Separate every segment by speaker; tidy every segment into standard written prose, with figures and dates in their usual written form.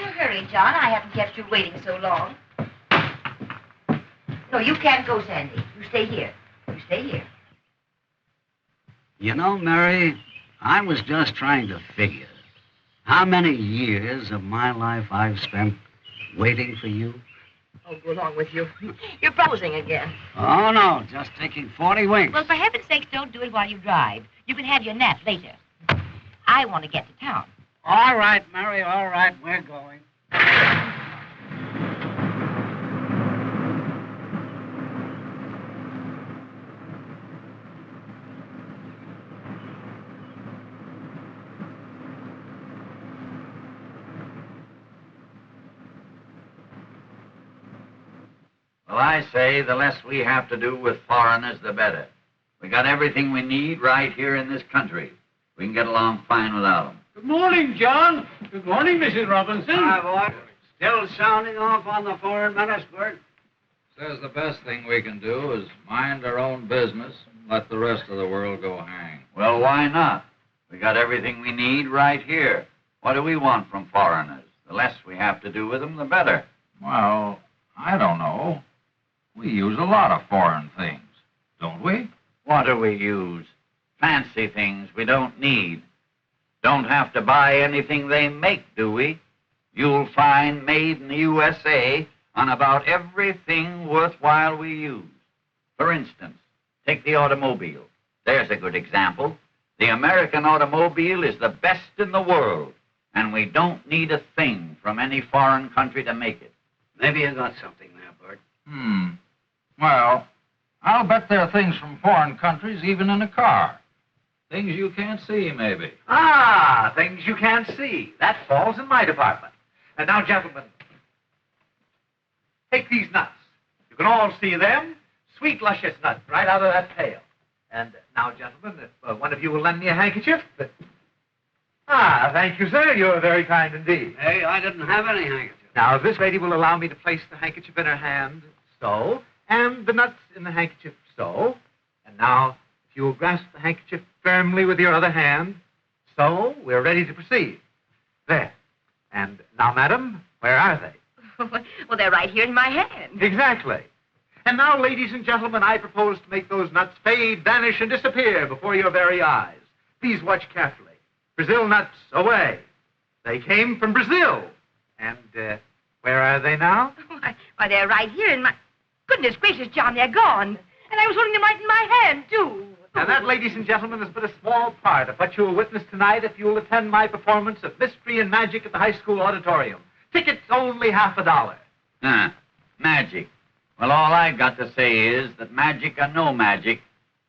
Speaker 1: your hurry, John? I haven't kept you waiting so long. No, you can't go, Sandy. You stay here. You stay here.
Speaker 2: You know, Mary, I was just trying to figure how many years of my life I've spent waiting for you.
Speaker 1: Oh, go along with you. You're proposing again.
Speaker 2: Oh, no, just taking 40 winks.
Speaker 1: Well, for heaven's sakes, don't do it while you drive. You can have your nap later. I want to get to town.
Speaker 2: All right, Mary, all right, we're going.
Speaker 3: Well, I say the less we have to do with foreigners, the better. We got everything we need right here in this country. We can get along fine without them.
Speaker 4: Good morning, John. Good morning, Mrs. Robinson.
Speaker 2: Hi, boy. Still sounding off on the foreign minister?
Speaker 3: Says the best thing we can do is mind our own business and let the rest of the world go hang. Well, why not? We got everything we need right here. What do we want from foreigners? The less we have to do with them, the better. Well, I don't know. We use a lot of foreign things, don't we? What do we use? Fancy things we don't need. Don't have to buy anything they make, do we? You'll find made in the USA on about everything worthwhile we use. For instance, take the automobile. There's a good example. The American automobile is the best in the world, and we don't need a thing from any foreign country to make it.
Speaker 2: Maybe you got something there, Bert.
Speaker 3: Well, I'll bet there are things from foreign countries even in a car. Things you can't see, maybe.
Speaker 5: Ah, things you can't see. That falls in my department. And now, gentlemen, take these nuts. You can all see them. Sweet, luscious nuts right out of that pail. And now, gentlemen, if one of you will lend me a handkerchief. Ah, thank you, sir. You're very kind indeed.
Speaker 2: Hey, I didn't have any handkerchief.
Speaker 5: Now, this lady will allow me to place the handkerchief in her hand, so, and the nuts in the handkerchief, so. And now, if you will grasp the handkerchief firmly with your other hand, so, we're ready to proceed. There. And now, madam, where are they?
Speaker 1: Well, they're right here in my hand.
Speaker 5: Exactly. And now, ladies and gentlemen, I propose to make those nuts fade, vanish, and disappear before your very eyes. Please watch carefully. Brazil nuts, away. They came from Brazil. And, where are they now?
Speaker 1: Why, they're right here in my... Goodness gracious, John, they're gone. And I was holding them right in my hand, too.
Speaker 5: Now, that, ladies and gentlemen, is but a small part of what you will witness tonight if you will attend my performance of Mystery and Magic at the high school auditorium. Tickets only $50.
Speaker 3: Magic. Well, all I got to say is that magic or no magic,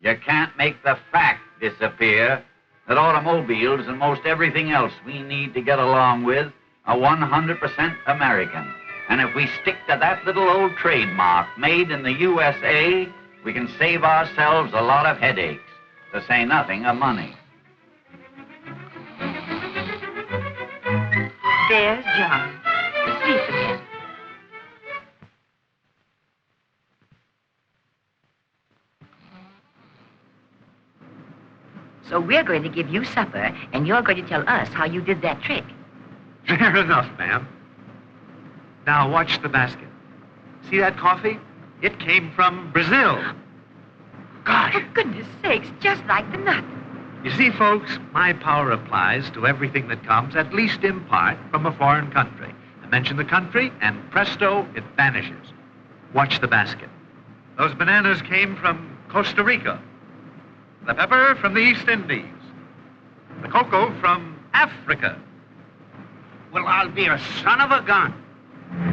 Speaker 3: you can't make the fact disappear that automobiles and most everything else we need to get along with are 100% American. And if we stick to that little old trademark, made in the USA, we can save ourselves a lot of headaches, to say nothing of money.
Speaker 1: There's John, asleep again. So we're going to give you supper, and you're going to tell us how you did that trick.
Speaker 5: Fair enough, ma'am. Now, watch the basket. See that coffee? It came from Brazil. Gosh.
Speaker 1: For goodness sakes, just like the nut.
Speaker 5: You see, folks, my power applies to everything that comes, at least in part, from a foreign country. I mention the country, and presto, it vanishes. Watch the basket. Those bananas came from Costa Rica. The pepper from the East Indies. The cocoa from Africa.
Speaker 2: Well, I'll be a son of a gun.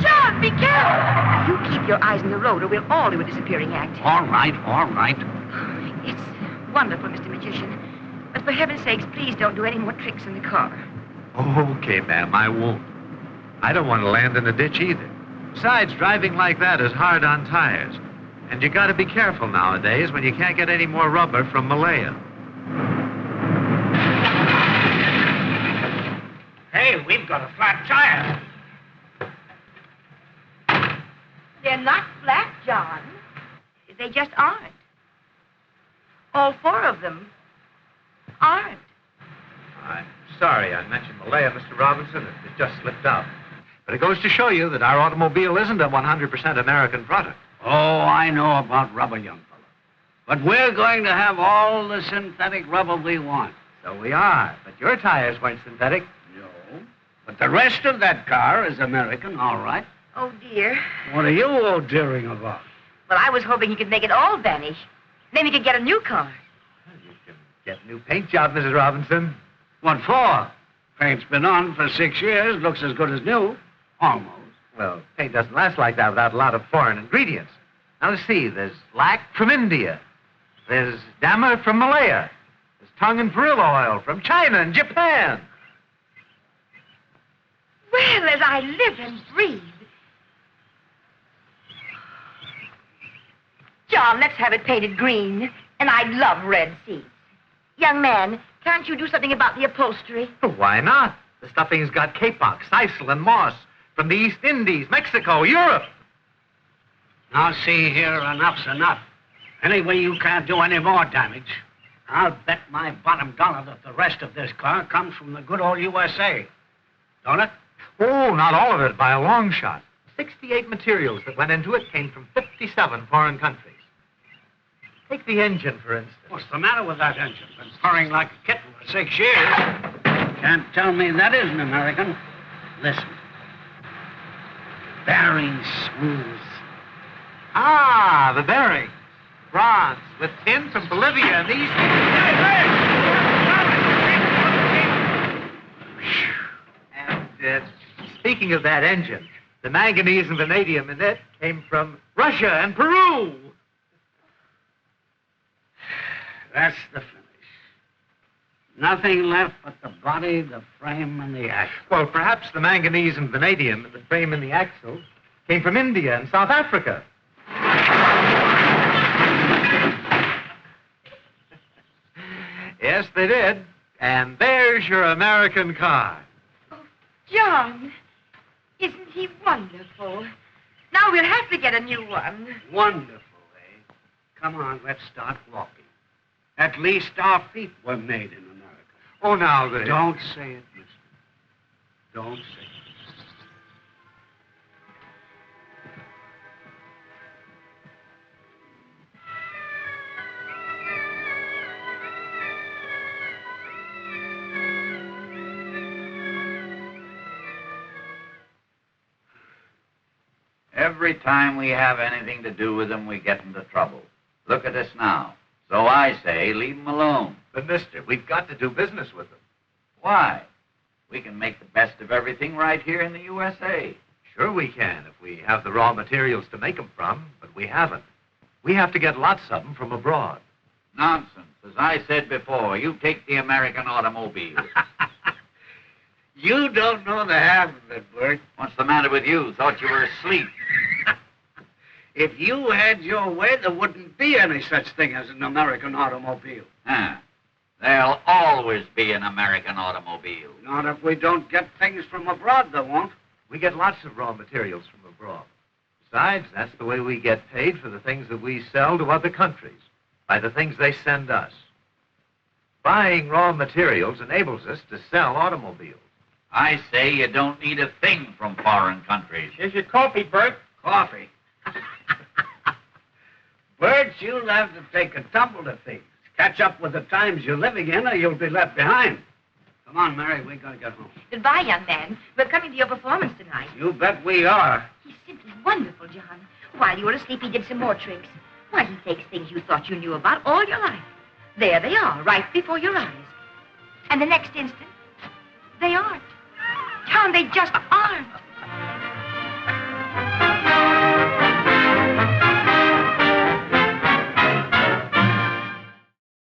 Speaker 1: John, be careful! You keep your eyes on the road, or we'll all do a disappearing act.
Speaker 2: All right, all right.
Speaker 1: It's wonderful, Mr. Magician. But for heaven's sakes, please don't do any more tricks in the car.
Speaker 5: Okay, ma'am, I won't. I don't want to land in a ditch either. Besides, driving like that is hard on tires. And you gotta be careful nowadays when you can't get any more rubber from Malaya.
Speaker 4: Hey, we've got a flat tire.
Speaker 1: They're not flat, John. They just aren't. All four of them aren't.
Speaker 5: I'm sorry I mentioned Malaya, Mr. Robinson. It just slipped out. But it goes to show you that our automobile isn't a 100% American product.
Speaker 2: Oh, I know about rubber, young fella. But we're going to have all the synthetic rubber we want.
Speaker 5: So we are. But your tires weren't synthetic.
Speaker 2: No. But the rest of that car is American, all right.
Speaker 1: Oh, dear.
Speaker 2: What are you all deering about?
Speaker 1: Well, I was hoping he could make it all vanish. Then we could get a new car.
Speaker 5: You can get a new paint job, Mrs. Robinson.
Speaker 2: What for? Paint's been on for 6 years, looks as good as new. Almost.
Speaker 5: Well, paint doesn't last like that without a lot of foreign ingredients. Now, let's see. There's lac from India. There's dammer from Malaya. There's tongue and perilla oil from China and Japan.
Speaker 1: Well, as I live and breathe. John, let's have it painted green. And I love red seats. Young man, can't you do something about the upholstery?
Speaker 5: Well, why not? The stuffing's got kapok, sisal, and moss from the East Indies, Mexico, Europe.
Speaker 2: Now, see here, enough's enough. Anyway, you can't do any more damage. I'll bet my bottom dollar that the rest of this car comes from the good old USA. Don't it?
Speaker 5: Oh, not all of it by a long shot. 68 materials that went into it came from 57 foreign countries. Take the engine, for instance.
Speaker 2: What's the matter with that engine? Been purring like a kitten for 6 years. Can't tell me that isn't American. Listen. Bearing smooth.
Speaker 5: Ah, the bearing. Bronze, with tin from Bolivia and these... And speaking of that engine, the manganese and vanadium in it came from Russia and Peru.
Speaker 2: That's the finish. Nothing left but the body, the frame, and the axle.
Speaker 5: Well, perhaps the manganese and vanadium in the frame and the axle came from India and South Africa. Yes, they did. And there's your American car.
Speaker 1: Oh, John, isn't he wonderful? Now we'll have to get a new one.
Speaker 2: Wonderful, eh? Come on, let's start walking. At least our feet were made in America.
Speaker 5: Oh, now they...
Speaker 2: Don't say it, mister. Don't say it.
Speaker 3: Every time we have anything to do with them, we get into trouble. Look at us now. So I say, leave them alone.
Speaker 5: But, mister, we've got to do business with them.
Speaker 3: Why? We can make the best of everything right here in the USA.
Speaker 5: Sure we can, if we have the raw materials to make them from, but we haven't. We have to get lots of them from abroad.
Speaker 3: Nonsense. As I said before, you take the American automobile.
Speaker 2: You don't know the half of it, Bert.
Speaker 3: What's the matter with you? Thought you were asleep.
Speaker 2: If you had your way, there wouldn't be any such thing as an American automobile.
Speaker 3: Huh. There'll always be an American automobile.
Speaker 2: Not if we don't get things from abroad, there won't.
Speaker 5: We get lots of raw materials from abroad. Besides, that's the way we get paid for the things that we sell to other countries, by the things they send us. Buying raw materials enables us to sell automobiles.
Speaker 3: I say you don't need a thing from foreign countries.
Speaker 4: Here's your coffee, Bert.
Speaker 2: Coffee. Bert, you'll have to take a tumble to things. Catch up with the times you're living in, or you'll be left behind. Come on, Mary, we gotta get home.
Speaker 1: Goodbye, young man. We're coming to your performance tonight.
Speaker 2: You bet we are.
Speaker 1: He's simply wonderful, John. While you were asleep, he did some more tricks. Why, he takes things you thought you knew about all your life. There they are, right before your eyes. And the next instant, they aren't. John, they just aren't.